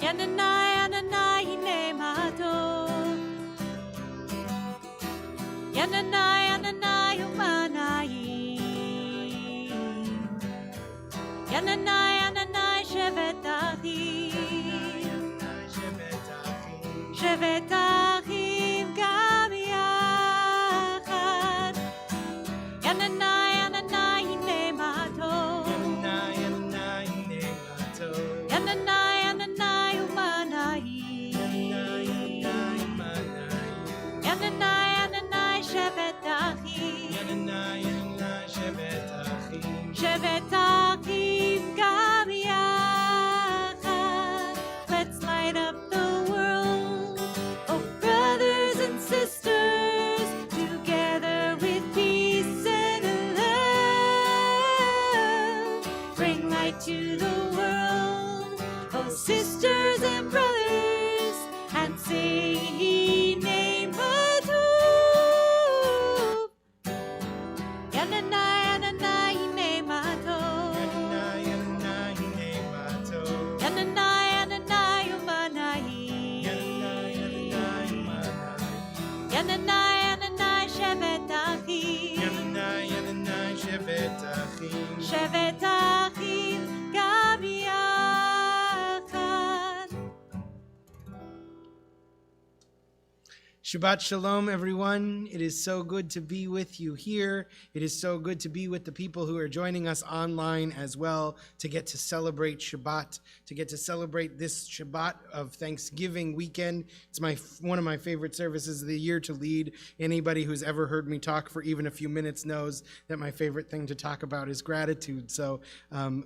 Yananai, Yananai, Hinemato. Yananai, Yananai, Humanai. Yananai, Yananai, Shevetachim. Shevetachim, Gam Yachad. Yananai, Yananai, Hinemato. Yananai, Yananai, Humanai. Yananai, Yananai, Shevetachim. Shevetachim, Gam Yachad. Let's light up the world, oh brothers and sisters, together with peace and love. Bring light to the world, oh sisters and brothers, and sing name Hatov. Yananai, Yananai, Hinemato. Yananai, Yananai, Humanai. Yananai, Yananai, Shevetachim. Shevetachim, Gam Yachad. Shabbat Shalom, everyone. It is so good to be with you here. It is so good to be with the people who are joining us online as well, to get to celebrate Shabbat, to get to celebrate this Shabbat of Thanksgiving weekend. It's one of my favorite services of the year to lead. Anybody who's ever heard me talk for even a few minutes knows that my favorite thing to talk about is gratitude. So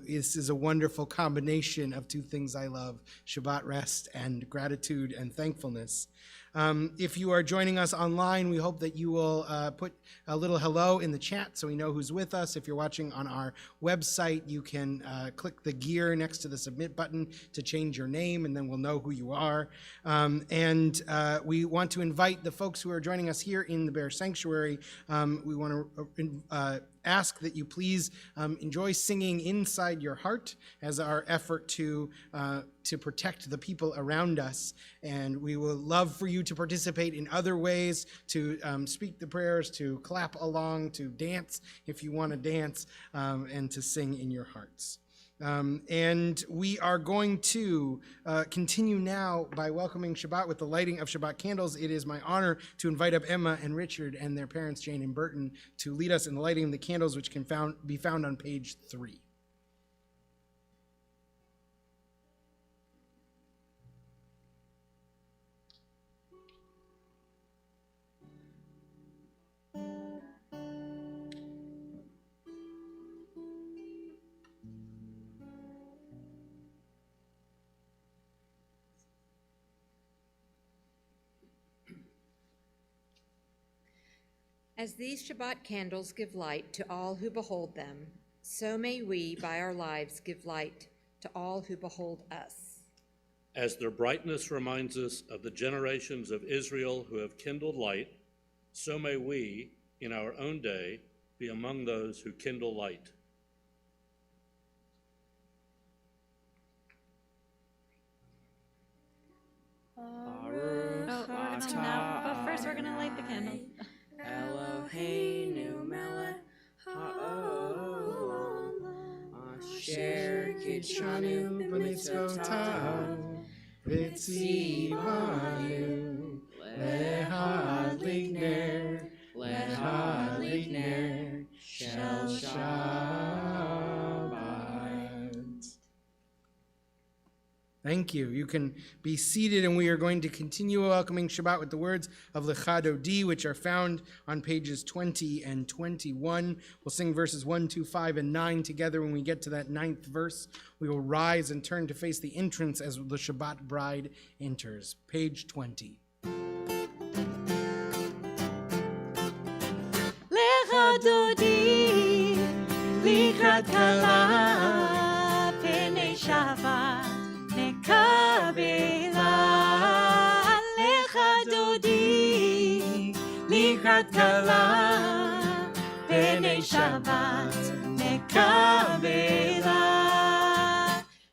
this is a wonderful combination of two things I love: Shabbat rest and gratitude and thankfulness. If you are joining us online, we hope that you will put a little hello in the chat so we know who's with us. If you're watching on our website, you can click the gear next to the submit button to change your name, and then we'll know who you are. And we want to invite the folks who are joining us here in the Bear Sanctuary. We want to ask that you please enjoy singing inside your heart as our effort to protect the people around us. And we will love for you to participate in other ways, to speak the prayers, to clap along, to dance if you want to dance, and to sing in your hearts. And we are going to continue now by welcoming Shabbat with the lighting of Shabbat candles. It is my honor to invite up Emma and Richard and their parents, Jane and Burton, to lead us in the lighting of the candles, which can be found on page 3. As these Shabbat candles give light to all who behold them, so may we, by our lives, give light to all who behold us. As their brightness reminds us of the generations of Israel who have kindled light, so may we, in our own day, be among those who kindle light. But first we're gonna light the candle. Eloheinu melech ha'olam asher kitshanu b'mitzvotav v'tzivanu lehadlik ner shel Shabbat. Thank you. You can be seated, and we are going to continue welcoming Shabbat with the words of Lecha Dodi, which are found on pages 20 and 21. We'll sing verses 1, 2, 5, and 9 together. When we get to that 9th verse, we will rise and turn to face the entrance as the Shabbat bride enters. Page 20. Lecha Dodi, likrat kala, penei Shabbat. Kabbalat Shabbat, likrat kala, penei Shabbat, mekabela.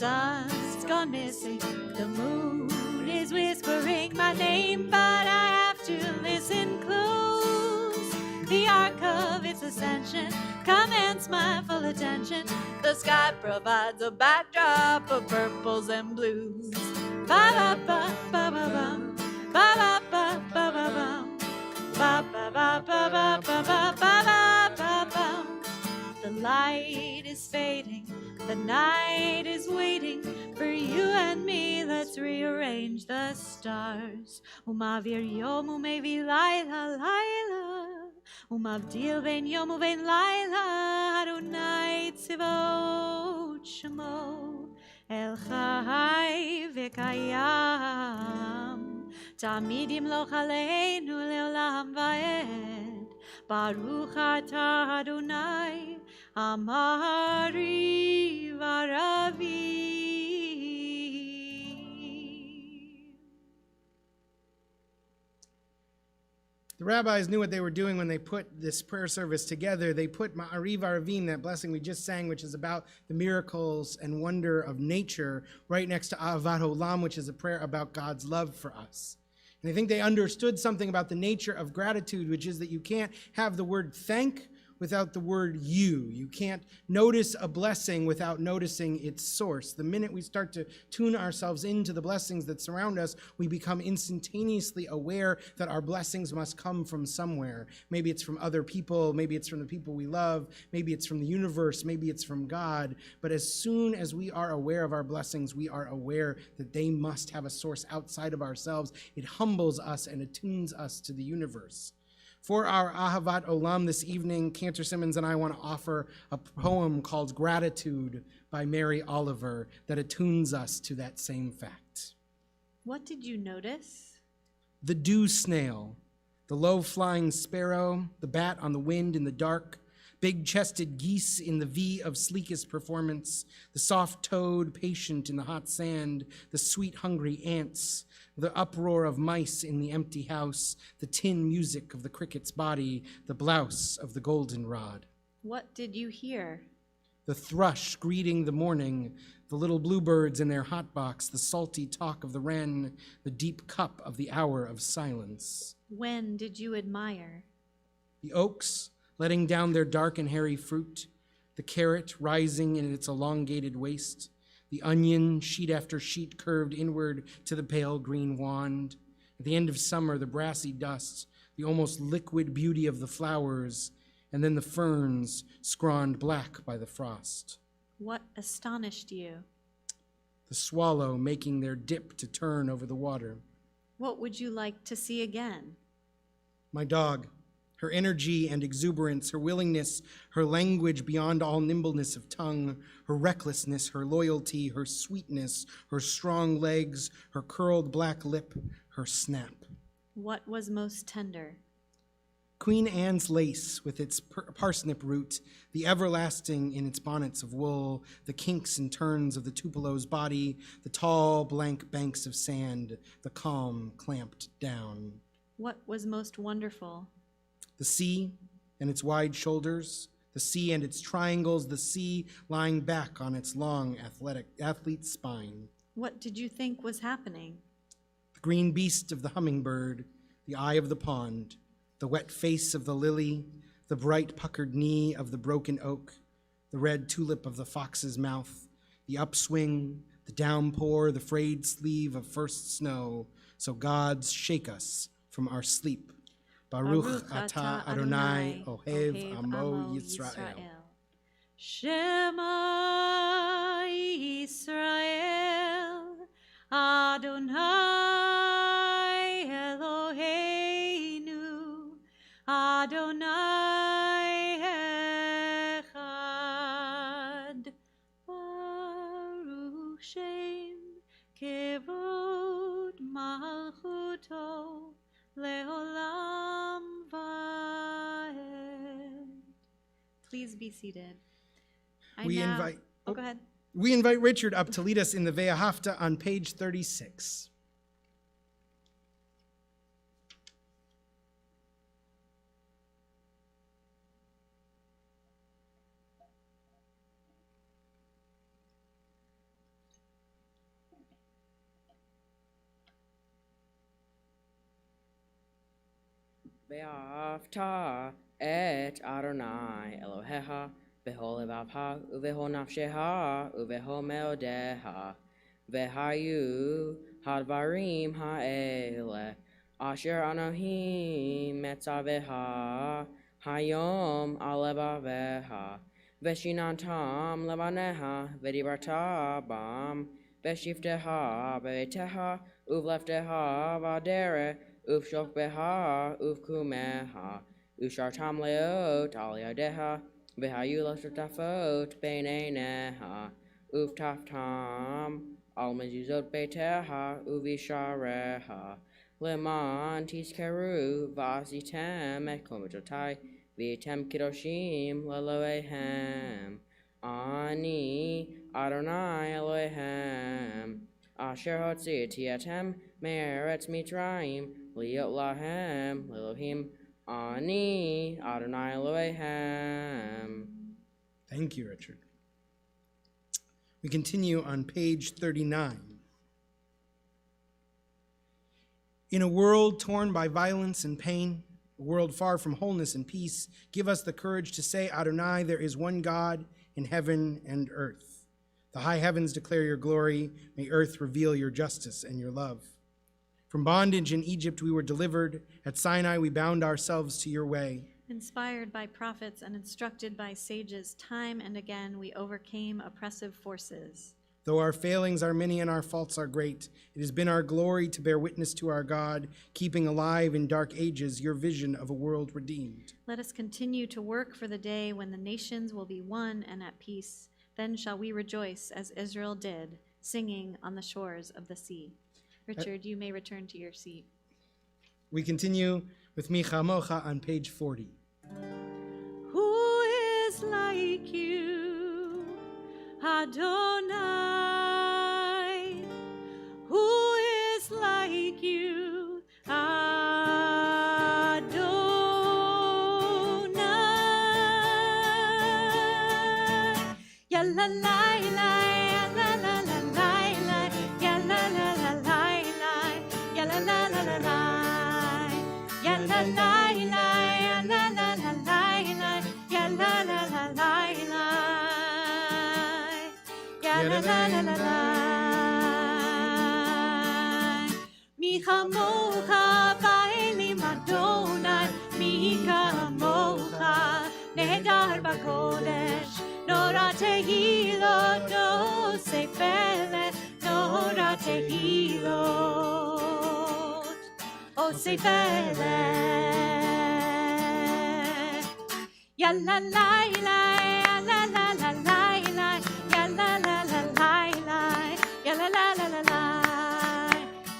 sun's gone missing, the moon is whispering my name, but I have to listen close. The arc of its ascension commands my full attention. The sky provides a backdrop of purples and blues. Ba ba ba ba ba bum, ba ba ba ba ba bum, ba ba ba ba ba ba ba ba ba bum. The light is fading, the night is waiting for you and me. Let's rearrange the stars. Umavir yom umevi laila laila, umavdil ben yom uven laila. Adonai tzivot shemo el chai v'kayam, tamid yimloch aleinu leolam va'ed. Baruch atah Adonai Amari Varavi. The rabbis knew what they were doing when they put this prayer service together. They put Ma'ariv Aravim, that blessing we just sang, which is about the miracles and wonder of nature, right next to Ahavat Olam, which is a prayer about God's love for us. And I think they understood something about the nature of gratitude, which is that you can't have the word thank without the word you. You can't notice a blessing without noticing its source. The minute we start to tune ourselves into the blessings that surround us, we become instantaneously aware that our blessings must come from somewhere. Maybe it's from other people, maybe it's from the people we love, maybe it's from the universe, maybe it's from God. But as soon as we are aware of our blessings, we are aware that they must have a source outside of ourselves. It humbles us and attunes us to the universe. For our Ahavat Olam this evening, Cantor Simmons and I want to offer a poem called Gratitude by Mary Oliver that attunes us to that same fact. What did you notice? The dew snail, the low-flying sparrow, the bat on the wind in the dark, big-chested geese in the V of sleekest performance, the soft toad patient in the hot sand, the sweet hungry ants, the uproar of mice in the empty house, the tin music of the cricket's body, the blouse of the goldenrod. What did you hear? The thrush greeting the morning, the little bluebirds in their hotbox, the salty talk of the wren, the deep cup of the hour of silence. When did you admire? The oaks letting down their dark and hairy fruit, the carrot rising in its elongated waist, the onion, sheet after sheet, curved inward to the pale green wand. At the end of summer, the brassy dust, the almost liquid beauty of the flowers, and then the ferns scrawled black by the frost. What astonished you? The swallow making their dip to turn over the water. What would you like to see again? My dog, her energy and exuberance, her willingness, her language beyond all nimbleness of tongue, her recklessness, her loyalty, her sweetness, her strong legs, her curled black lip, her snap. What was most tender? Queen Anne's lace with its parsnip root, the everlasting in its bonnets of wool, the kinks and turns of the Tupelo's body, the tall blank banks of sand, the calm clamped down. What was most wonderful? The sea and its wide shoulders, the sea and its triangles, the sea lying back on its long athlete spine. What did you think was happening? The green beast of the hummingbird, the eye of the pond, the wet face of the lily, the bright puckered knee of the broken oak, the red tulip of the fox's mouth, the upswing, the downpour, the frayed sleeve of first snow, so gods shake us from our sleep. Baruch atah Adonai ohev amo Yisrael. Shema Yisrael Adonai Eloheinu Adonai Echad Baruch Shem Kevod Malchuto Leolam Vaed. Please be seated. Go ahead. We invite Richard up to lead us in the Ve'ahavta on page 36. Ve'afta et Adonai Elohecha v'hol levavcha u'v'hol nafshecha u'v'hol meodecha v'hayu hadvarim ha'ele asher Anohim metzavecha hayom alevavecha v'shinantam levaneha v'dibarta bam v'shifteha be'teha uvlefteha v'adere uvshokbeha uvkumeha ushartam leot al yadeha v'hayu leftetafot beineneha uftaftam al mezuzot beiteha uvishareha leman tiskeru vasitem et komitotai v'item kidoshim leloehem ani Adonai Elohem asher hotziti etem me'eretz Mitzrayim liot lahem lelohim ani Adonai Elohem. Thank you, Richard. We continue on page 39. In a world torn by violence and pain, a world far from wholeness and peace, give us the courage to say, Adonai, there is one God in heaven and earth. The high heavens declare your glory. May earth reveal your justice and your love. From bondage in Egypt we were delivered. At Sinai we bound ourselves to your way. Inspired by prophets and instructed by sages, time and again we overcame oppressive forces. Though our failings are many and our faults are great, it has been our glory to bear witness to our God, keeping alive in dark ages your vision of a world redeemed. Let us continue to work for the day when the nations will be one and at peace. Then shall we rejoice as Israel did, singing on the shores of the sea. Richard, you may return to your seat. We continue with Micha Mocha on page 40. Who is like you, Adonai? Who is like you, Adonai? Ya la la la, ya la la la la, ya la la la la, ya la la la la la, ya la la la, ya la la la la, ya la la la la, ya la la la la la. Mi chamocha ba'elim Adonai, mi kamocha nehedar b'kodesh. Nora tehilot, no sefelet, nora tehilot, o sefelet. Ya la la la, ya la la la la, ya la la la la, ya la la la la la,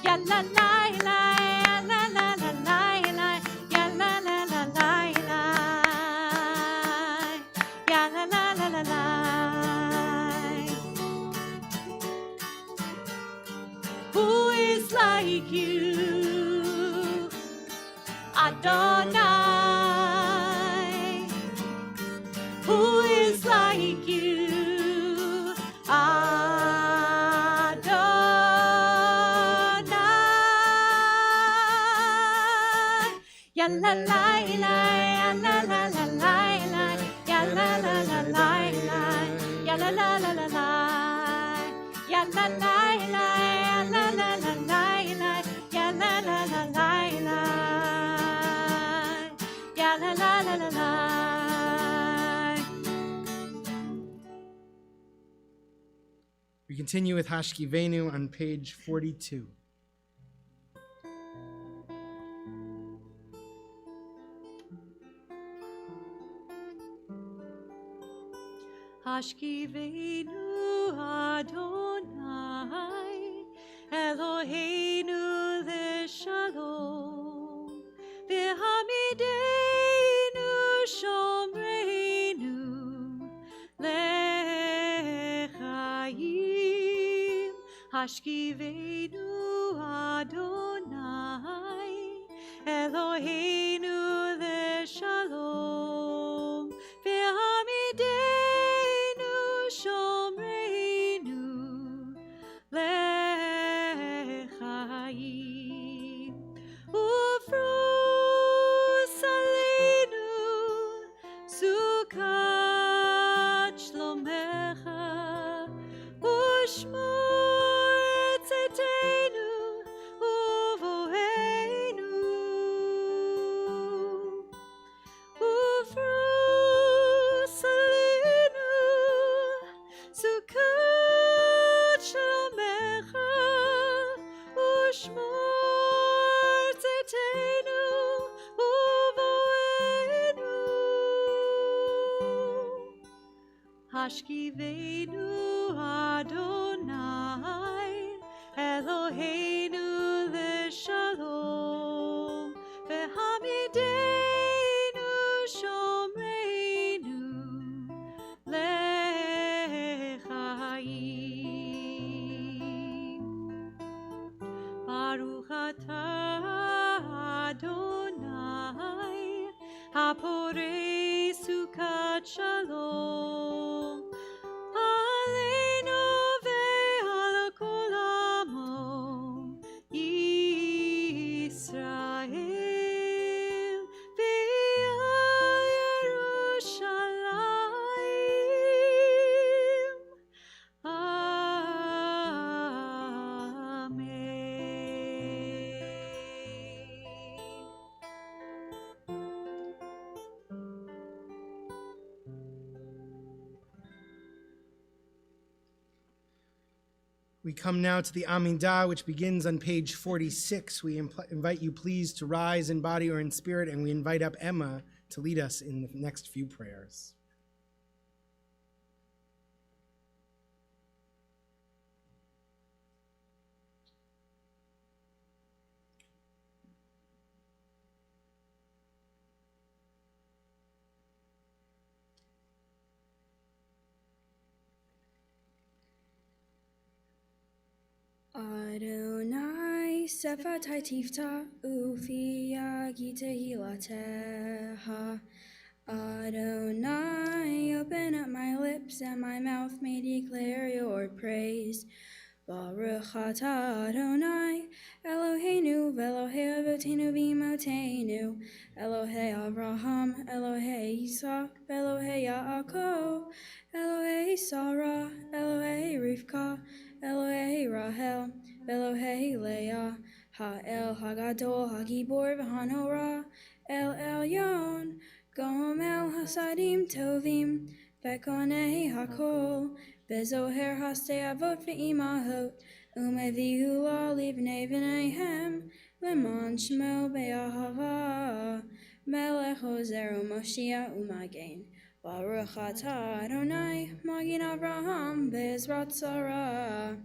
ya la la la, ya la la la la, ya la la la la, ya la la la la la. Who is like you, Adonai? Who is like you, Adonai? Ya la la la, ya la la la la, ya la la la la, ya la la la la la, ya la la la, ya la la la la, ya la la la la, ya la la la la la. We continue with Hashkivenu on page 42. Hashkivenu Adonai, Eloheinu l'shalom, v'hamidenu shomreinu l'chaim. Hashkivenu Adonai, Eloheinu l'shalom, v'hamidenu shomreinu l'chaim. Ufruz Hashkivenu Adonai, Eloheinu l'shalom, v'hamidenu shomreinu lechaim. Baruch atah Adonai, haporei sukat shalom, aleinu ve'al kol amo Yisrael, ve'al Yerushalayim. Amen. We come now to the Amidah, which begins on page 46. We invite you please to rise in body or in spirit, and we invite up Emma to lead us in the next few prayers. Adonai sefatai tifta ufia gitehilateha. Adonai, open up my lips and my mouth may declare your praise. Baruch atah Adonai, Eloheinu v'Elohei avotenu v'imotenu, Elohei Avraham, Elohei Yitzhak, Elohei Yaakov, Elohei Sarah, Elohei Rivka, Elohei Rahel, Elohei Leah, Ha'el Hagadol Hagibor v'Hanora, El Elyon, Gomel Hasadim Tovim, Bekonei Hakol, Bezoher Haste Avot V'Imahot, Umevihu La Livnei V'neihem, Lemon Shmo Be'ahava, Melech Hozer U'Moshiach U'Magen, Baruch atah Adonai, Magin Avraham Be'ezrat Sarah.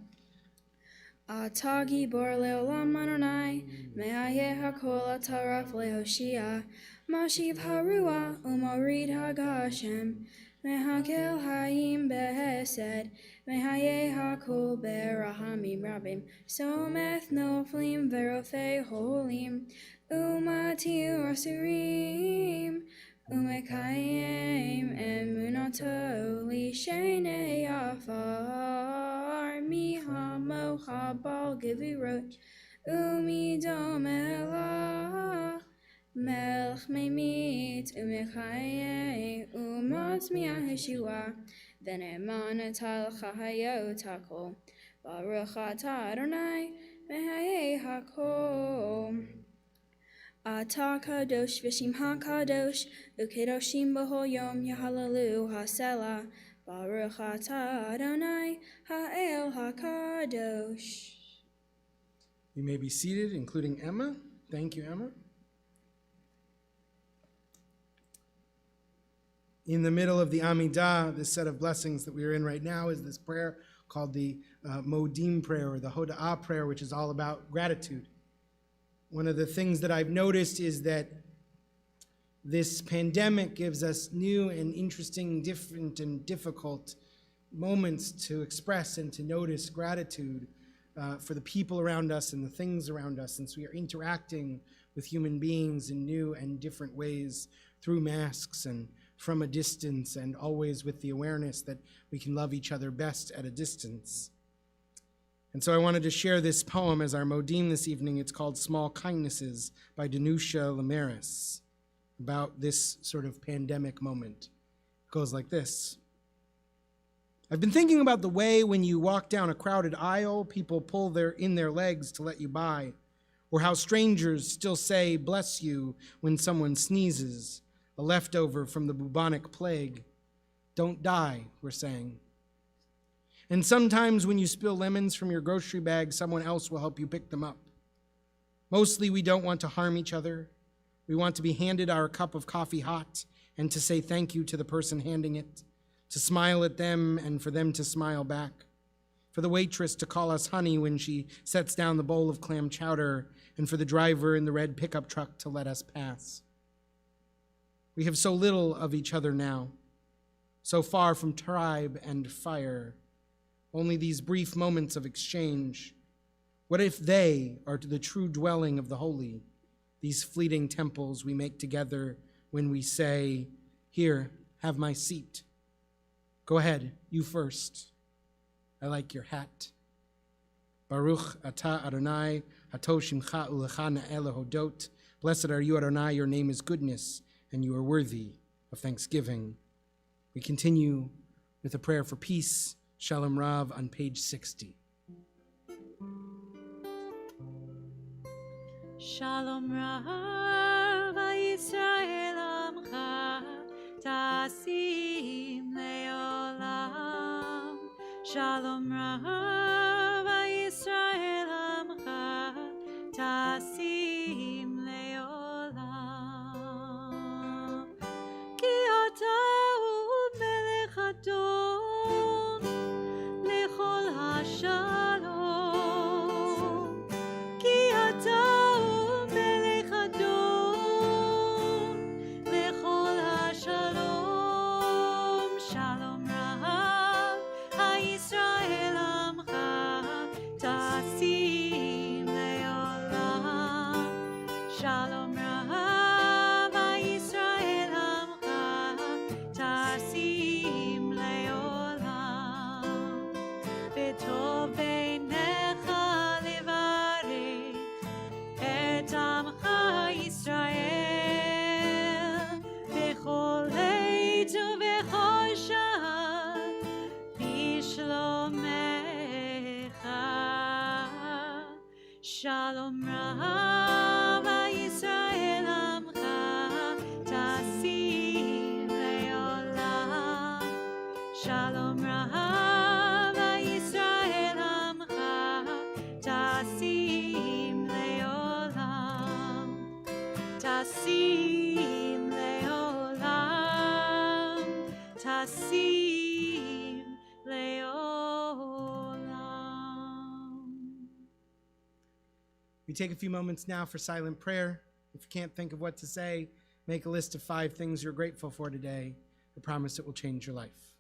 Atah Gibor Le'olam Adonai, Me'ayeh HaKol Atah Raf Le'Hoshia, Mashiv Harua U'Morid HaGashem, Mehakel Hayim Behesed, Mehayeh HaKol Be'rahamim Rabim, Someth Noflim Verofei Holim, U'Matiu Asurim, Umekayim emunato lishenei afar mihamo habal gevurot umidom melch memit umekayim umat miaheshua v'ne'manatal chahayot hakol baruch atah Adonai mehayeh hakol. Atah kadosh v'shimcha kadosh, ukedoshim b'chol yom yahalalu hasela. Baruch atah Adonai ha'el hakadosh. You may be seated, including Emma. Thank you, Emma. In the middle of the Amidah, this set of blessings that we are in right now, is this prayer called the Modim prayer, or the Hoda'ah prayer, which is all about gratitude. One of the things that I've noticed is that this pandemic gives us new and interesting, different and difficult moments to express and to notice gratitude for the people around us and the things around us, since we are interacting with human beings in new and different ways through masks and from a distance, and always with the awareness that we can love each other best at a distance. And so I wanted to share this poem as our Modim this evening. It's called Small Kindnesses by Danusha Lamaris, about this sort of pandemic moment. It goes like this. I've been thinking about the way when you walk down a crowded aisle, people pull in their legs to let you by, or how strangers still say, bless you, when someone sneezes, a leftover from the bubonic plague. Don't die, we're saying. And sometimes when you spill lemons from your grocery bag, someone else will help you pick them up. Mostly we don't want to harm each other. We want to be handed our cup of coffee hot and to say thank you to the person handing it. to smile at them and for them to smile back, for the waitress to call us honey when she sets down the bowl of clam chowder, and for the driver in the red pickup truck to let us pass. We have so little of each other now, so far from tribe and fire, only these brief moments of exchange. What if they are the true dwelling of the holy, these fleeting temples we make together when we say, "Here, have my seat. Go ahead, you first. I like your hat. Baruch atah Adonai, hato shimcha ulecha na'el hodot. Blessed are you, Adonai, your name is goodness, and you are worthy of thanksgiving." We continue with a prayer for peace, Shalom Rav, on page 60. Shalom Rav Yisrael Amcha Tasim Leolam. Shalom Rav Yisrael Amcha Tasim Leolam. Ki ata hu melech adon lechol hashalom. Ki ata Shalom Rav Yisrael Amcha Tasim Leolam. Shalom Rav Yisrael Amcha Tasim Leolam. Tasim Leolam. Tasim Leolam. We take a few moments now for silent prayer. If you can't think of what to say, make a list of 5 things you're grateful for today. I promise it will change your life.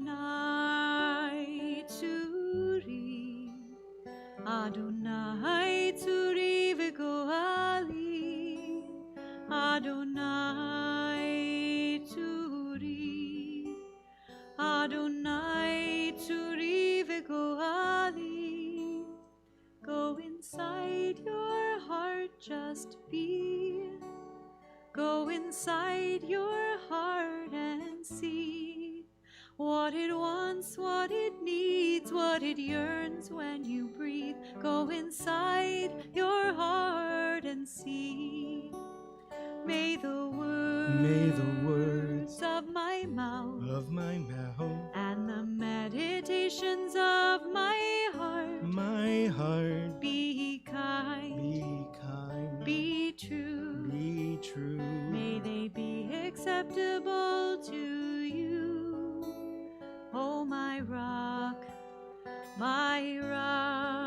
Adonai Tzuri, Adonai Tzuri v'goali, Adonai Tzuri, Adonai Tzuri v'goali. Go inside your heart, just be. Go inside your heart and see what it wants, what it needs, what it yearns when you breathe. Go inside your heart and see. May the words of my mouth and the meditations of my heart be kind, be true. May they be acceptable to you, oh my rock, my rock.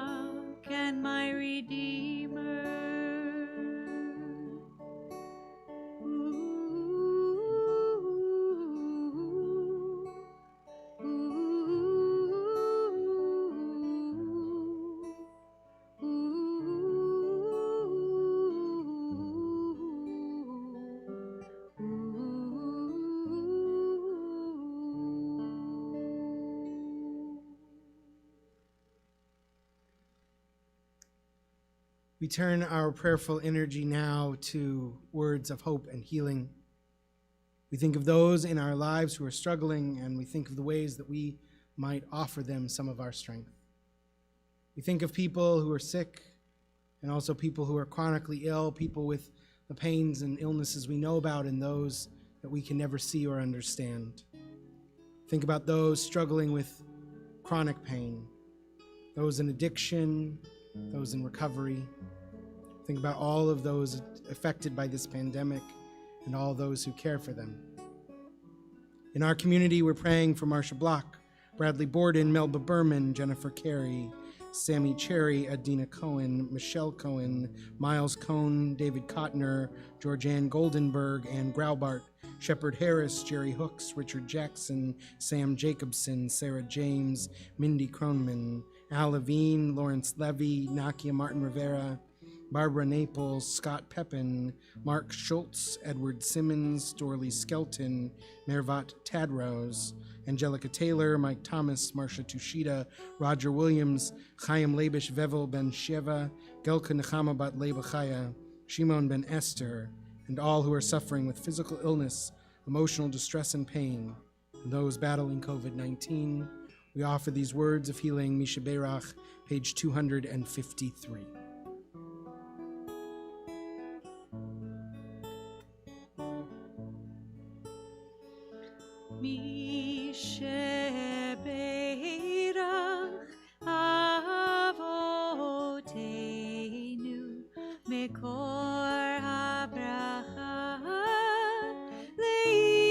We turn our prayerful energy now to words of hope and healing. We think of those in our lives who are struggling, and we think of the ways that we might offer them some of our strength. We think of people who are sick, and also people who are chronically ill, people with the pains and illnesses we know about, and those that we can never see or understand. Think about those struggling with chronic pain, those in addiction, those in recovery. Think about all of those affected by this pandemic and all those who care for them. In our community, we're praying for Marsha Block, Bradley Borden, Melba Berman, Jennifer Carey, Sammy Cherry, Adina Cohen, Michelle Cohen, Miles Cohn, David Kottner, Georgianne Goldenberg, Ann Graubart, Shepard Harris, Jerry Hooks, Richard Jackson, Sam Jacobson, Sarah James, Mindy Kronman, Al Levine, Lawrence Levy, Nakia Martin Rivera, Barbara Naples, Scott Pepin, Mark Schultz, Edward Simmons, Dorley Skelton, Mervat Tadrose, Angelica Taylor, Mike Thomas, Marcia Tushita, Roger Williams, Chaim Labish Vevel Ben Sheva, Gelka Nechama Bat Lebachaya, Shimon Ben Esther, and all who are suffering with physical illness, emotional distress and pain, and those battling COVID-19. We offer these words of healing, Misha Berach, page 253. Misheberach Avotenu Mekor HaBracha Leimotenu.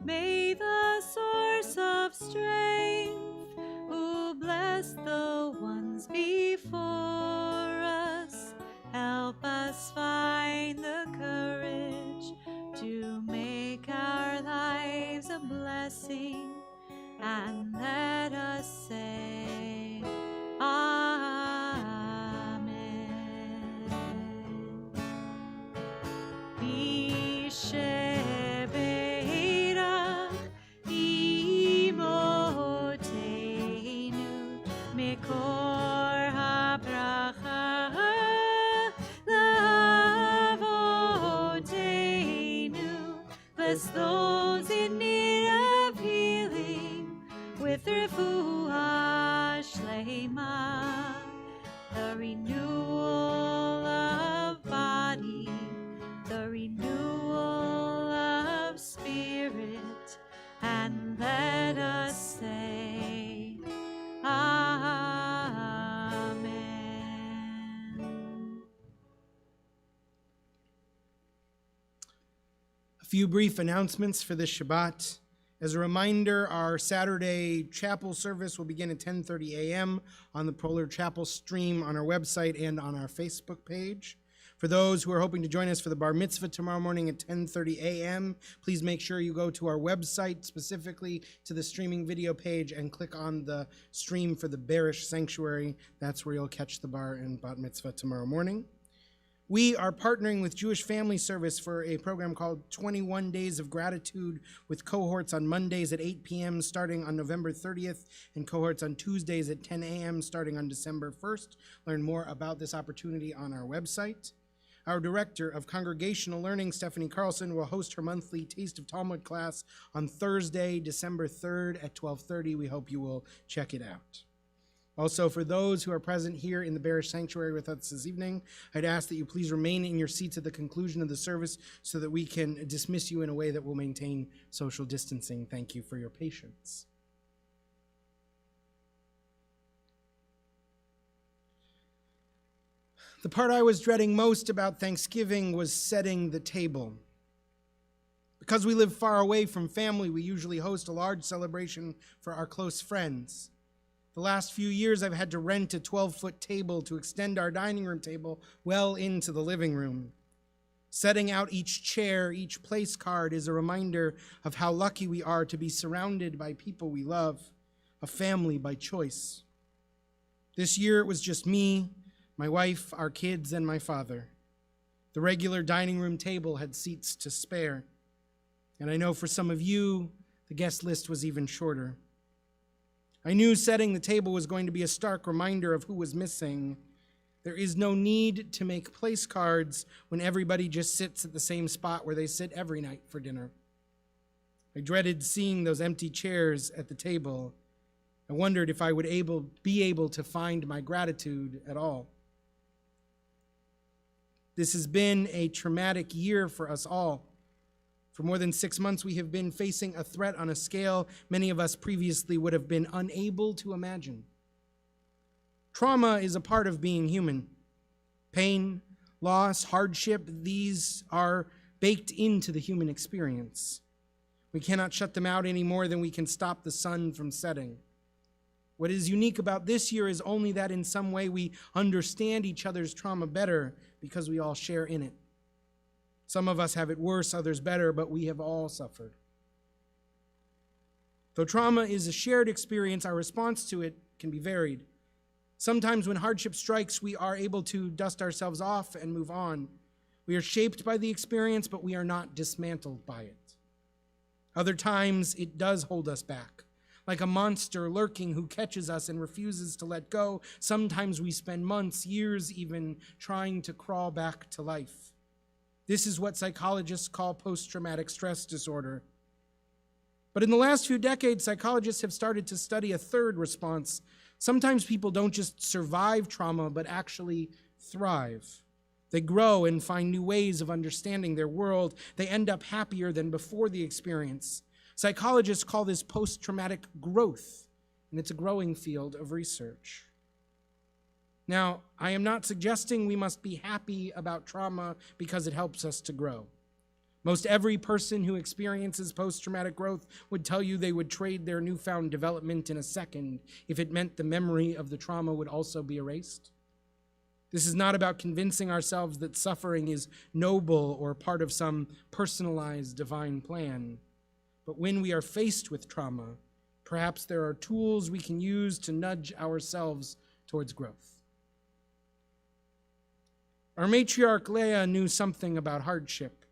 May the source of strength who bless the ones before us help us find the courage to make our lives a blessing, and let us say Amen. Misheberach Imotenu Mekor HaBracha Lavotenu. Bless those in need of healing with refuah shlema, the renewal of body, the renewal of spirit, and let us say Amen. A few brief announcements for this Shabbat. As a reminder, our Saturday chapel service will begin at 10:30 a.m. on the Polar Chapel stream on our website and on our Facebook page. For those who are hoping to join us for the bar mitzvah tomorrow morning at 10:30 a.m., please make sure you go to our website, specifically to the streaming video page, and click on the stream for the Barish Sanctuary. That's where you'll catch the bar and bat mitzvah tomorrow morning. We are partnering with Jewish Family Service for a program called 21 Days of Gratitude, with cohorts on Mondays at 8 p.m. starting on November 30th and cohorts on Tuesdays at 10 a.m. starting on December 1st. Learn more about this opportunity on our website. Our Director of Congregational Learning, Stephanie Carlson, will host her monthly Taste of Talmud class on Thursday, December 3rd at 12:30. We hope you will check it out. Also, for those who are present here in the Barish Sanctuary with us this evening, I'd ask that you please remain in your seats at the conclusion of the service so that we can dismiss you in a way that will maintain social distancing. Thank you for your patience. The part I was dreading most about Thanksgiving was setting the table. Because we live far away from family, we usually host a large celebration for our close friends. The last few years, I've had to rent a 12-foot table to extend our dining room table well into the living room. Setting out each chair, each place card is a reminder of how lucky we are to be surrounded by people we love, a family by choice. This year, it was just me, my wife, our kids, and my father. The regular dining room table had seats to spare. And I know for some of you, the guest list was even shorter. I knew setting the table was going to be a stark reminder of who was missing. There is no need to make place cards when everybody just sits at the same spot where they sit every night for dinner. I dreaded seeing those empty chairs at the table. I wondered if I would be able to find my gratitude at all. This has been a traumatic year for us all. For more than 6 months, we have been facing a threat on a scale many of us previously would have been unable to imagine. Trauma is a part of being human. Pain, loss, hardship, these are baked into the human experience. We cannot shut them out any more than we can stop the sun from setting. What is unique about this year is only that in some way we understand each other's trauma better because we all share in it. Some of us have it worse, others better, but we have all suffered. Though trauma is a shared experience, our response to it can be varied. Sometimes when hardship strikes, we are able to dust ourselves off and move on. We are shaped by the experience, but we are not dismantled by it. Other times, it does hold us back. Like a monster lurking who catches us and refuses to let go. Sometimes we spend months, years even, trying to crawl back to life. This is what psychologists call post-traumatic stress disorder. But in the last few decades, psychologists have started to study a third response. Sometimes people don't just survive trauma, but actually thrive. They grow and find new ways of understanding their world. They end up happier than before the experience. Psychologists call this post-traumatic growth, and it's a growing field of research. Now, I am not suggesting we must be happy about trauma because it helps us to grow. Most every person who experiences post-traumatic growth would tell you they would trade their newfound development in a second if it meant the memory of the trauma would also be erased. This is not about convincing ourselves that suffering is noble or part of some personalized divine plan. But when we are faced with trauma, perhaps there are tools we can use to nudge ourselves towards growth. Our matriarch Leah knew something about hardship.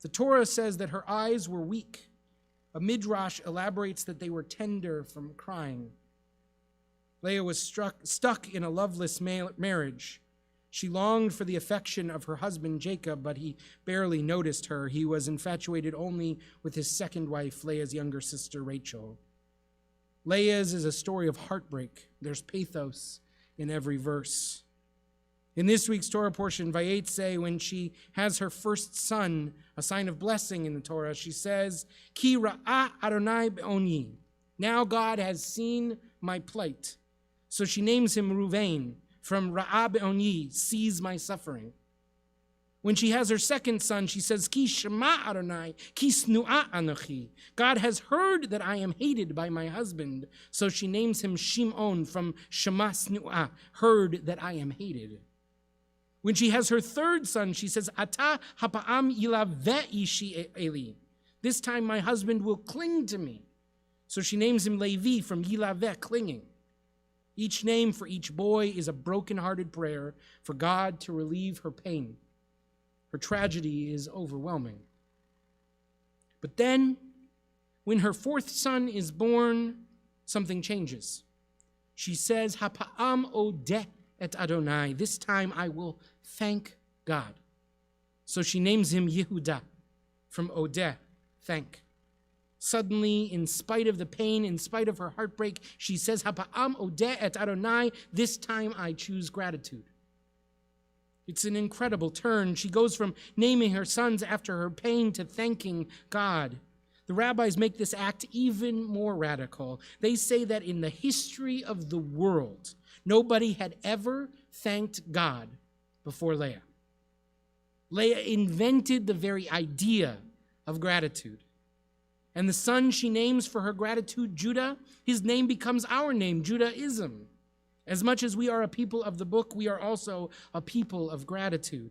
The Torah says that her eyes were weak. A midrash elaborates that they were tender from crying. Leah was stuck in a loveless marriage. She longed for the affection of her husband Jacob, but he barely noticed her. He was infatuated only with his second wife, Leah's younger sister Rachel. Leah's is a story of heartbreak. There's pathos in every verse. In this week's Torah portion, Vayetze, when she has her first son, a sign of blessing in the Torah, she says, Ki ra'ah Adonai be'oni. Now God has seen my plight. So she names him Ruvain, from ra'ah be'oni, sees my suffering. When she has her second son, she says, Ki shema Adonai, ki snu'ah anochi. God has heard that I am hated by my husband. So she names him Shimon, from shema snu'ah, heard that I am hated. When she has her third son, she says, Ata hapa'am yilave'ishi eli. This time my husband will cling to me. So she names him Levi, from yilaveh, clinging. Each name for each boy is a broken-hearted prayer for God to relieve her pain. Her tragedy is overwhelming. But then, when her fourth son is born, something changes. She says, Hapa'am odeh et Adonai. This time I will thank God. So she names him Yehuda, from Odeh, thank. Suddenly, in spite of the pain, in spite of her heartbreak, she says, Hapa'am odeh et Adonai. This time I choose gratitude. It's an incredible turn. She goes from naming her sons after her pain to thanking God. The rabbis make this act even more radical. They say that in the history of the world, nobody had ever thanked God before Leah. Leah invented the very idea of gratitude. And the son she names for her gratitude, Judah, his name becomes our name, Judaism. As much as we are a people of the book, we are also a people of gratitude.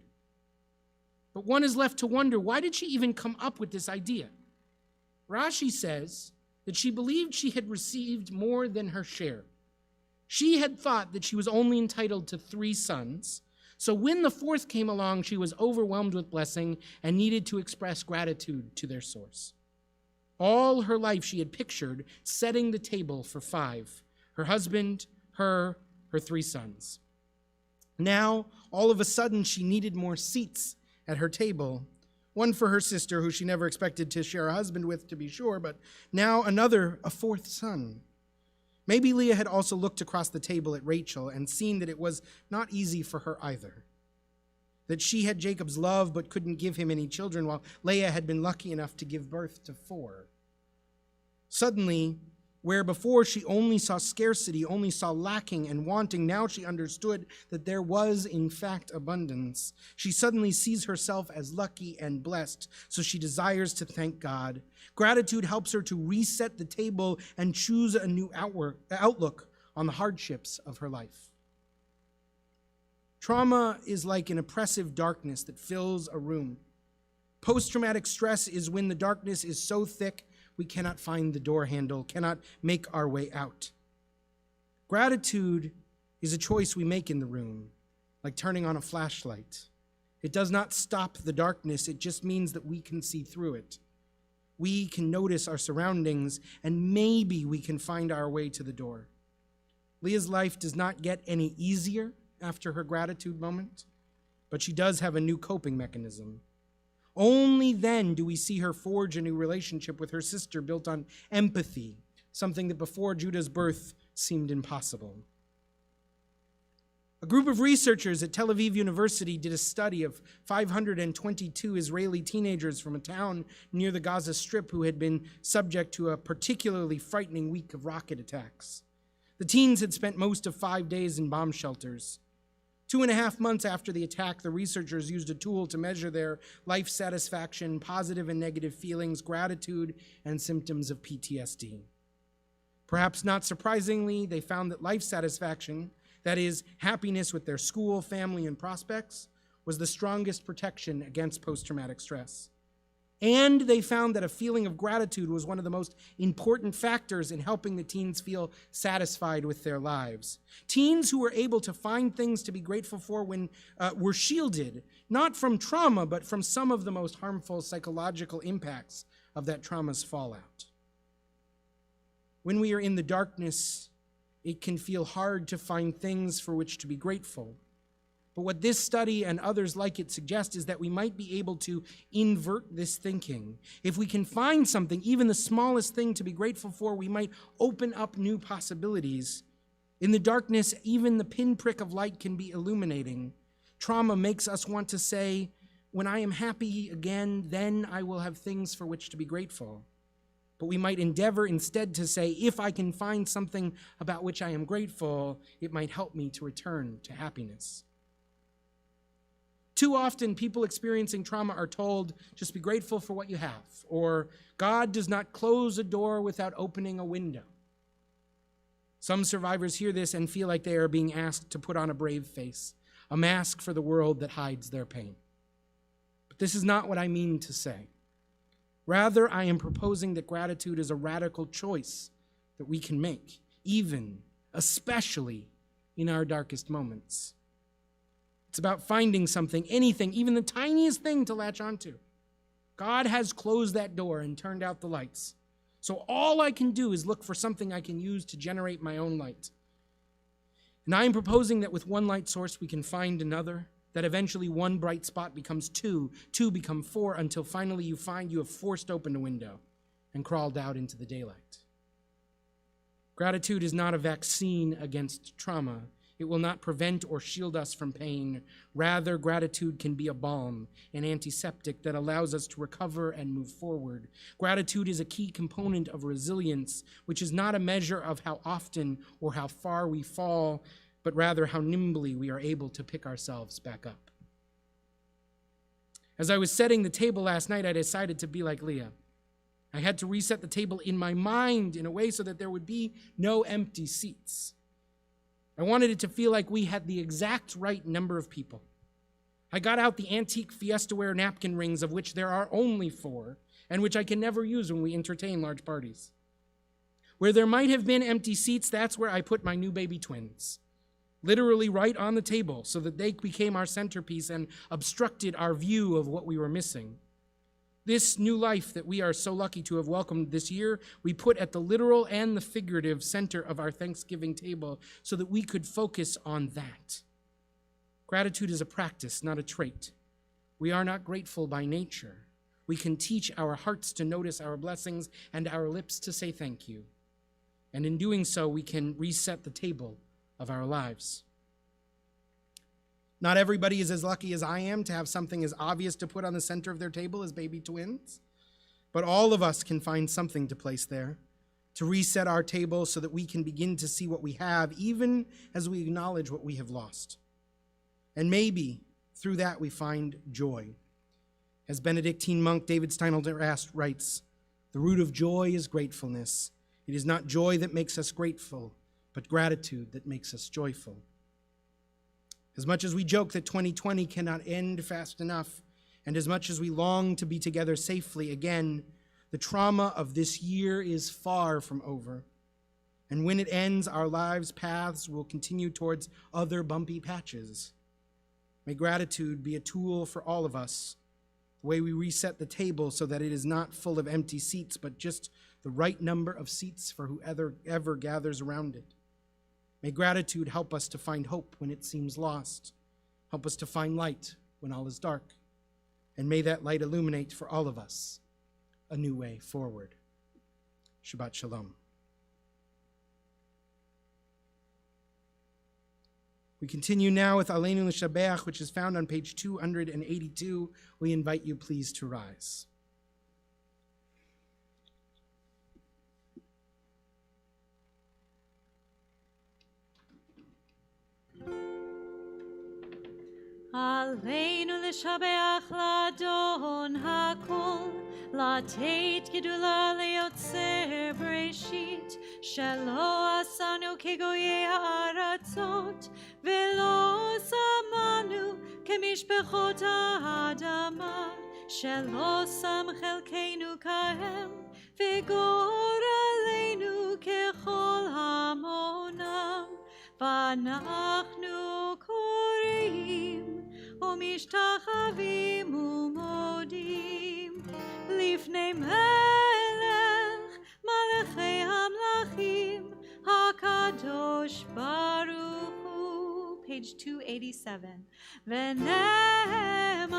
But one is left to wonder, why did she even come up with this idea? Rashi says that she believed she had received more than her share. She had thought that she was only entitled to 3 sons, so when the fourth came along, she was overwhelmed with blessing and needed to express gratitude to their source. All her life she had pictured setting the table for 5, her husband, her 3 sons. Now, all of a sudden, she needed more seats at her table. One for her sister, who she never expected to share a husband with, to be sure, but now another, a 4th son. Maybe Leah had also looked across the table at Rachel and seen that it was not easy for her either. That she had Jacob's love but couldn't give him any children, while Leah had been lucky enough to give birth to 4. Suddenly, where before she only saw scarcity, only saw lacking and wanting, now she understood that there was, in fact, abundance. She suddenly sees herself as lucky and blessed, so she desires to thank God. Gratitude helps her to reset the table and choose a new outlook on the hardships of her life. Trauma is like an oppressive darkness that fills a room. Post-traumatic stress is when the darkness is so thick we cannot find the door handle, cannot make our way out. Gratitude is a choice we make in the room, like turning on a flashlight. It does not stop the darkness, it just means that we can see through it. We can notice our surroundings, and maybe we can find our way to the door. Leah's life does not get any easier after her gratitude moment, but she does have a new coping mechanism. Only then do we see her forge a new relationship with her sister built on empathy, something that before Judah's birth seemed impossible. A group of researchers at Tel Aviv University did a study of 522 Israeli teenagers from a town near the Gaza Strip who had been subject to a particularly frightening week of rocket attacks. The teens had spent most of 5 days in bomb shelters. 2.5 months after the attack, the researchers used a tool to measure their life satisfaction, positive and negative feelings, gratitude, and symptoms of PTSD. Perhaps not surprisingly, they found that life satisfaction, that is, happiness with their school, family, and prospects, was the strongest protection against post-traumatic stress. And they found that a feeling of gratitude was one of the most important factors in helping the teens feel satisfied with their lives. Teens who were able to find things to be grateful for were shielded, not from trauma, but from some of the most harmful psychological impacts of that trauma's fallout. When we are in the darkness, it can feel hard to find things for which to be grateful. But what this study and others like it suggest is that we might be able to invert this thinking. If we can find something, even the smallest thing to be grateful for, we might open up new possibilities. In the darkness, even the pinprick of light can be illuminating. Trauma makes us want to say, when I am happy again, then I will have things for which to be grateful. But we might endeavor instead to say, if I can find something about which I am grateful, it might help me to return to happiness. Too often, people experiencing trauma are told, just be grateful for what you have, or God does not close a door without opening a window. Some survivors hear this and feel like they are being asked to put on a brave face, a mask for the world that hides their pain. But this is not what I mean to say. Rather, I am proposing that gratitude is a radical choice that we can make, especially in our darkest moments. It's about finding something, anything, even the tiniest thing to latch onto. God has closed that door and turned out the lights. So all I can do is look for something I can use to generate my own light. And I am proposing that with one light source we can find another, that eventually one bright spot becomes 2, 2 become 4, until finally you find you have forced open a window and crawled out into the daylight. Gratitude is not a vaccine against trauma. It will not prevent or shield us from pain. Rather, gratitude can be a balm, an antiseptic that allows us to recover and move forward. Gratitude is a key component of resilience, which is not a measure of how often or how far we fall, but rather how nimbly we are able to pick ourselves back up. As I was setting the table last night, I decided to be like Leah. I had to reset the table in my mind in a way so that there would be no empty seats. I wanted it to feel like we had the exact right number of people. I got out the antique Fiesta-ware napkin rings, of which there are only 4, and which I can never use when we entertain large parties. Where there might have been empty seats, that's where I put my new baby twins, literally right on the table, so that they became our centerpiece and obstructed our view of what we were missing. This new life that we are so lucky to have welcomed this year, we put at the literal and the figurative center of our Thanksgiving table so that we could focus on that. Gratitude is a practice, not a trait. We are not grateful by nature. We can teach our hearts to notice our blessings and our lips to say thank you. And in doing so, we can reset the table of our lives. Not everybody is as lucky as I am to have something as obvious to put on the center of their table as baby twins, but all of us can find something to place there, to reset our table so that we can begin to see what we have, even as we acknowledge what we have lost. And maybe through that we find joy. As Benedictine monk David Steinholder writes, "The root of joy is gratefulness. It is not joy that makes us grateful, but gratitude that makes us joyful." As much as we joke that 2020 cannot end fast enough, and as much as we long to be together safely again, the trauma of this year is far from over. And when it ends, our lives' paths will continue towards other bumpy patches. May gratitude be a tool for all of us, the way we reset the table so that it is not full of empty seats, but just the right number of seats for whoever ever gathers around it. May gratitude help us to find hope when it seems lost, help us to find light when all is dark, and may that light illuminate for all of us a new way forward. Shabbat Shalom. We continue now with Aleinu L'Shabeach, which is found on page 282. We invite you please to rise. עלינו לשבח לאדון הכל, לתת גדולה ליוצר בראשית, שלא עשנו כגויי הארצות, ולא שמנו כמשפחות האדמה, שלא שם חלקנו כהם, וגורלנו ככל המונם, ואנחנו קוראים ומשתחווים ומודים לפני מלך מלכי המלכים הקדוש ברוך הוא. Page 287. ונאמר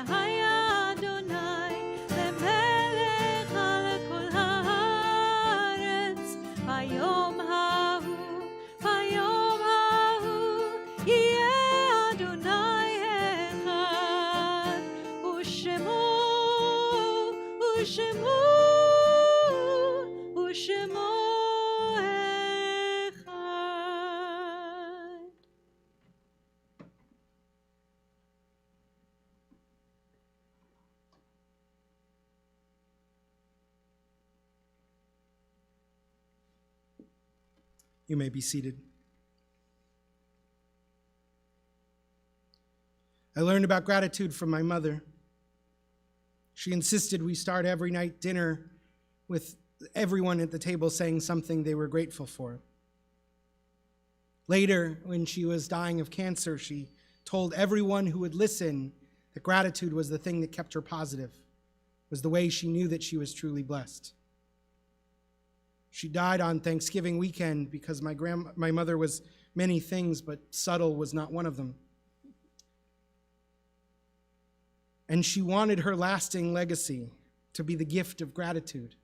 והיה אדוני למלך על כל הארץ ביום ההוא ביום ההוא יהיה אדוני אחד ושמו ושמו ושמו אחד. You may be seated. I learned about gratitude from my mother. She insisted we start every night dinner with everyone at the table saying something they were grateful for. Later, when she was dying of cancer, she told everyone who would listen that gratitude was the thing that kept her positive, was the way she knew that she was truly blessed. She died on Thanksgiving weekend because my mother was many things, but subtle was not one of them. And she wanted her lasting legacy to be the gift of gratitude,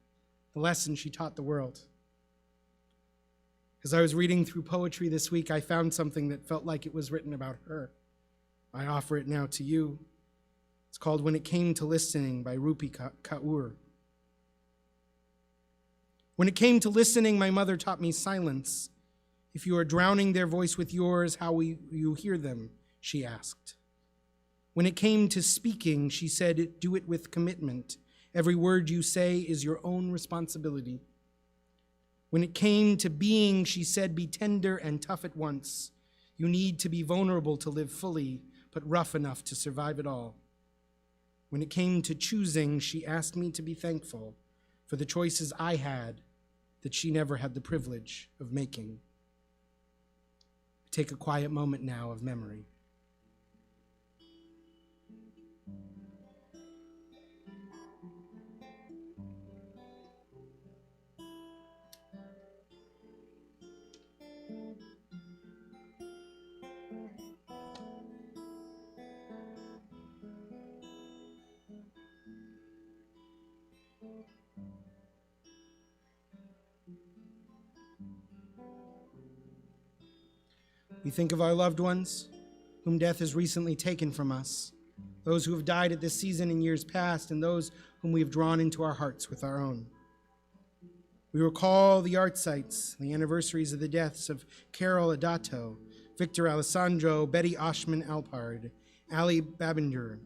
the lesson she taught the world. As I was reading through poetry this week, I found something that felt like it was written about her. I offer it now to you. It's called When It Came to Listening by Rupi Kaur. When it came to listening, my mother taught me silence. If you are drowning their voice with yours, how will you hear them? She asked. When it came to speaking, she said, do it with commitment. Every word you say is your own responsibility. When it came to being, she said, be tender and tough at once. You need to be vulnerable to live fully, but rough enough to survive it all. When it came to choosing, she asked me to be thankful for the choices I had that she never had the privilege of making. Take a quiet moment now of memory. We think of our loved ones, whom death has recently taken from us, those who have died at this season in years past, and those whom we have drawn into our hearts with our own. We recall the art sites, the anniversaries of the deaths of Carol Adato, Victor Alessandro, Betty Oshman Alpard, Ali Babinger,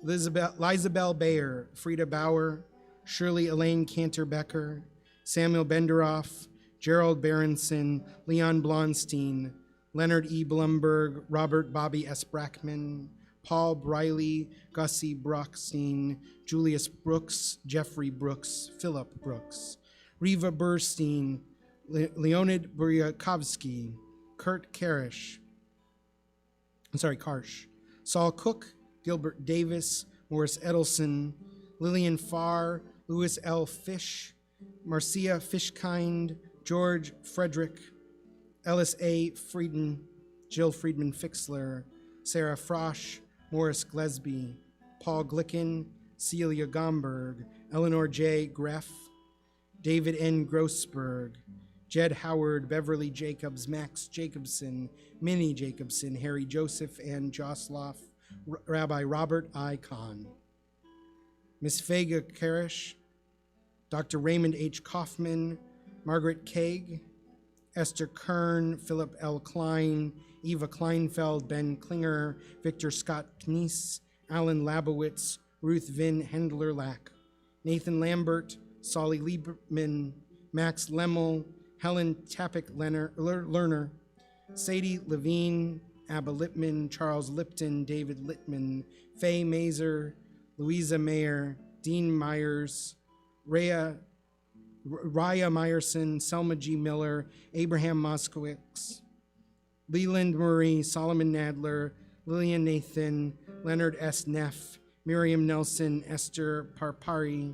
Lizabelle Bayer, Frida Bauer, Shirley Elaine Cantor-Becker, Samuel Benderoff, Gerald Berenson, Leon Blonstein, Leonard E. Blumberg, Robert Bobby S. Brackman, Paul Briley, Gussie Brockstein, Julius Brooks, Jeffrey Brooks, Philip Brooks, Riva Burstein, Leonid Buryakovsky, Kurt Karsh, Saul Cook, Gilbert Davis, Morris Edelson, Lillian Farr, Louis L. Fish, Marcia Fishkind, George Frederick, Ellis A. Frieden, Jill Friedman Fixler, Sarah Frosch, Morris Glesby, Paul Glicken, Celia Gomberg, Eleanor J. Greff, David N. Grossberg, Jed Howard, Beverly Jacobs, Max Jacobson, Minnie Jacobson, Harry Joseph, Ann Josloff, Rabbi Robert I. Kahn, Miss Vega Karish, Dr. Raymond H. Kaufman, Margaret Kaig, Esther Kern, Philip L. Klein, Eva Kleinfeld, Ben Klinger, Victor Scott Knies, Alan Labowitz, Ruth Vin Hendler-Lack, Nathan Lambert, Solly Lieberman, Max Lemmel, Helen Tappick Lerner, Sadie Levine, Abba Lippman, Charles Lipton, David Littman, Faye Mazer, Louisa Mayer, Dean Myers, Raya Meyerson, Selma G. Miller, Abraham Moskowitz, Leland Murray, Solomon Nadler, Lillian Nathan, Leonard S. Neff, Miriam Nelson, Esther Parpari,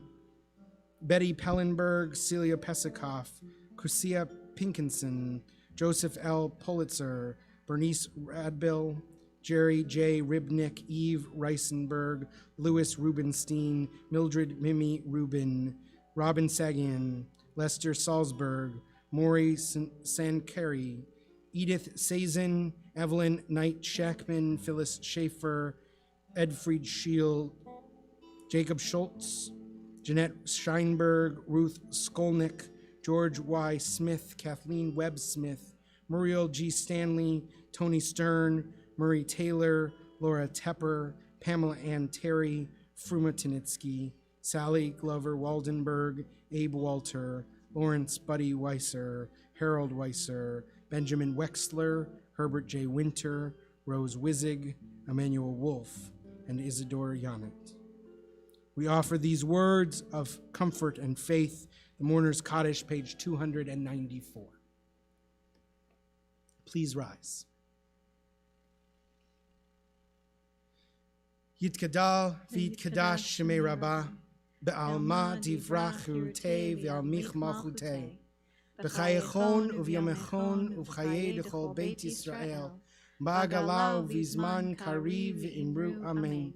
Betty Pellenberg, Celia Pesikoff, Kusia Pinkinson, Joseph L. Pulitzer, Bernice Radbill, Jerry J. Ribnick, Eve Reisenberg, Louis Rubenstein, Mildred Mimi Rubin, Robin Sagan, Lester Salzberg, Maury Sankari, Edith Sazin, Evelyn Knight Shackman, Phyllis Schaefer, Edfried Shield, Jacob Schultz, Jeanette Scheinberg, Ruth Skolnick, George Y. Smith, Kathleen Webb Smith, Muriel G. Stanley, Tony Stern, Murray Taylor, Laura Tepper, Pamela Ann Terry, Fruma Tinitsky, Sally Glover Waldenberg, Abe Walter, Lawrence Buddy Weiser, Harold Weiser, Benjamin Wexler, Herbert J. Winter, Rose Wizig, Emmanuel Wolfe, and Isidore Yonnet. We offer these words of comfort and faith, the Mourner's Kaddish, page 294. Please rise. Yitkadal v'yitkadash shemei Rabbah, be'alma divrachu te v'almich malchute, b'chayechon uvyamechon uv'chayei dechol Beit Yisrael, ba'agala uv'izman kariv v'imru amen.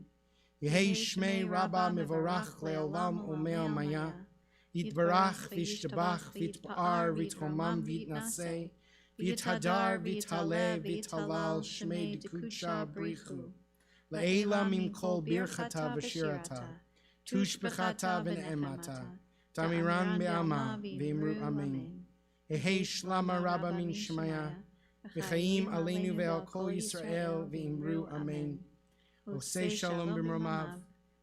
Yehei shmei Rabbah mevorach le'olam umeo maya, yitbarach v'yishtabach v'yitpa'ar v'yitchomam v'yitnaseh, v'yithadar v'yithaleh v'yithalal shmei dekudsha brichu. Le'ela mimkol birchata v'shirata, tushbechata v'ne'emata, tamiran be'ama v'imru amen. Ehei shlama rabba min shemaya, v'chaim aleinu ve'al kol Yisrael v'imru amen. Osei shalom b'mromav,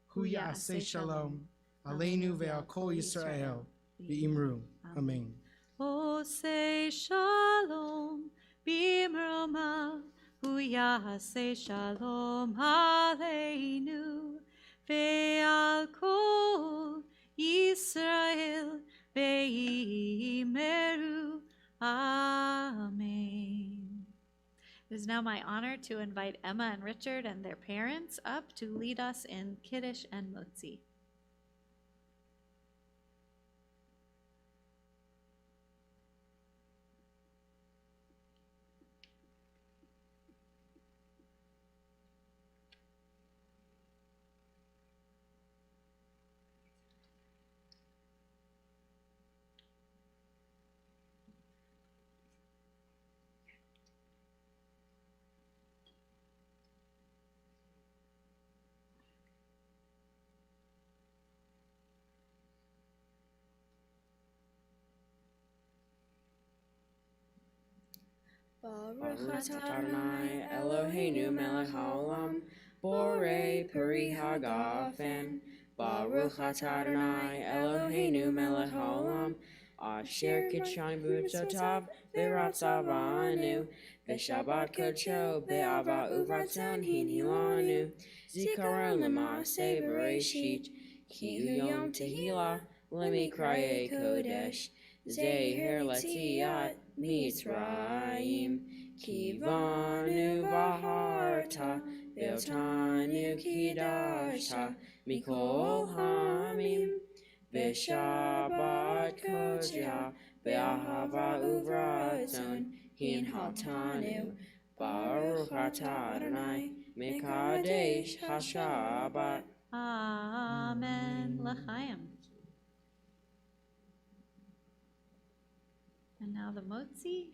hu ya'aseh shalom, aleinu ve'al kol Yisrael v'imru amen. Osei shalom b'mromav, hu ya'aseh shalom aleinu ve'al kol Yisrael ve'imeru. Amen. It is now my honor to invite Emma and Richard and their parents up to lead us in Kiddush and Motzi. Baruch Baruch atah atah Adonai Adonai Eloheinu melech haolam, borei peri hagafen. Baruch atah Adonai Eloheinu melech haolam, asher kitshayim b'mitzvotav v'ratzavanu, v'shabbat kodsho be'ava uvratzon hinhilanu, zikaron l'maaseh bereshit, ki hu yom tehillah lemikraye kodesh, zeher letziat mitzrayim, kivanu baharta, ve'otanu kidashta, mikol hamim, v'shabbat kodesh, be'ahava uvratzon, hinhaltanu, baruch atah Adonai, mekadesh hashabbat. Amen. L'chaim. And now the motzi.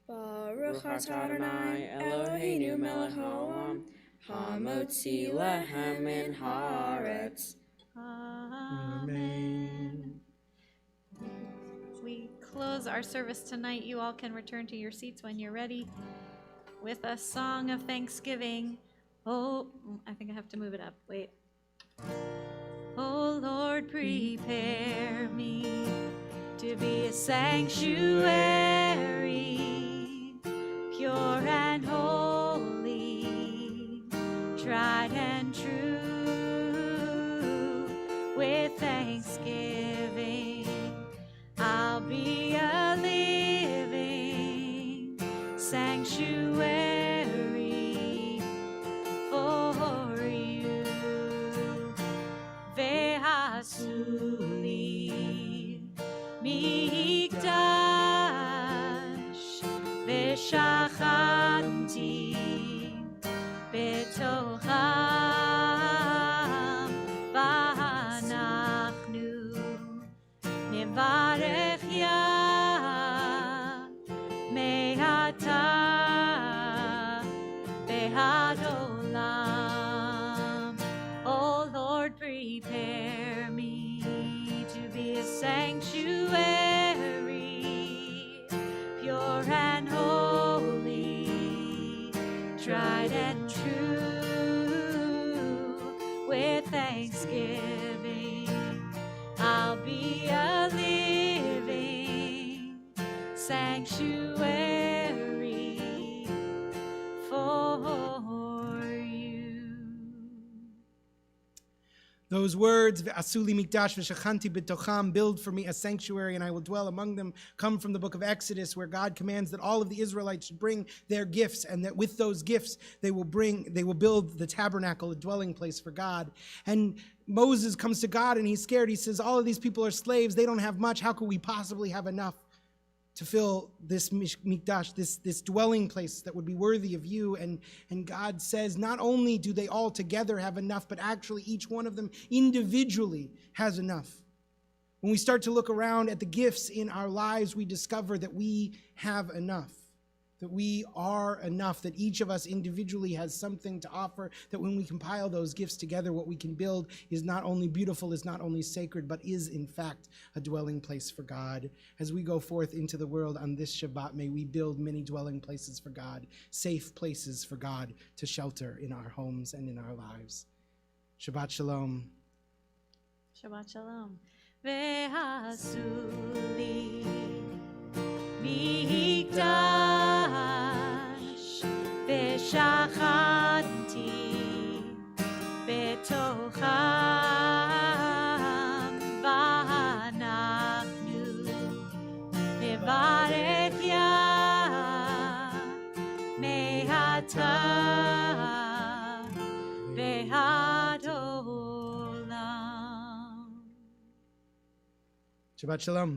Baruch atah Adonai Eloheinu melech haolam, hamotzi lehem min haaretz. Amen. As we close our service tonight, you all can return to your seats when you're ready with a song of thanksgiving. Oh, I think I have to move it up. Wait. Oh Lord, prepare me to be a sanctuary, pure and holy, tried and true. With thanksgiving, I'll be a living sanctuary for you. Ve'asuli mikdash ve'shachanti betocham v'anachnu nevarech Yah me'ata ve'ad olam. Oh Lord, prepare me to be a sanctuary, pure and holy, tried and true. With thanksgiving, I'll be a living sanctuary for you. Those words, "Asuli mikdash v'shachanti b'tocham," build for me a sanctuary and I will dwell among them, come from the book of Exodus, where God commands that all of the Israelites should bring their gifts, and that with those gifts they will build the tabernacle, a dwelling place for God. And Moses comes to God and he's scared. He says, all of these people are slaves. They don't have much. How could we possibly have enough to fill this mikdash, this dwelling place that would be worthy of you? And God says, not only do they all together have enough, but actually each one of them individually has enough. When we start to look around at the gifts in our lives, we discover that we have enough, that we are enough, that each of us individually has something to offer, that when we compile those gifts together, what we can build is not only beautiful, is not only sacred, but is in fact a dwelling place for God. As we go forth into the world on this Shabbat, may we build many dwelling places for God, safe places for God to shelter in our homes and in our lives. Shabbat Shalom. Shabbat Shalom. Ve'asuli mikdash ve'shachanti betocham v'anachnu nevarech Yah me'ata ve'ad olam. Shabbat Shalom.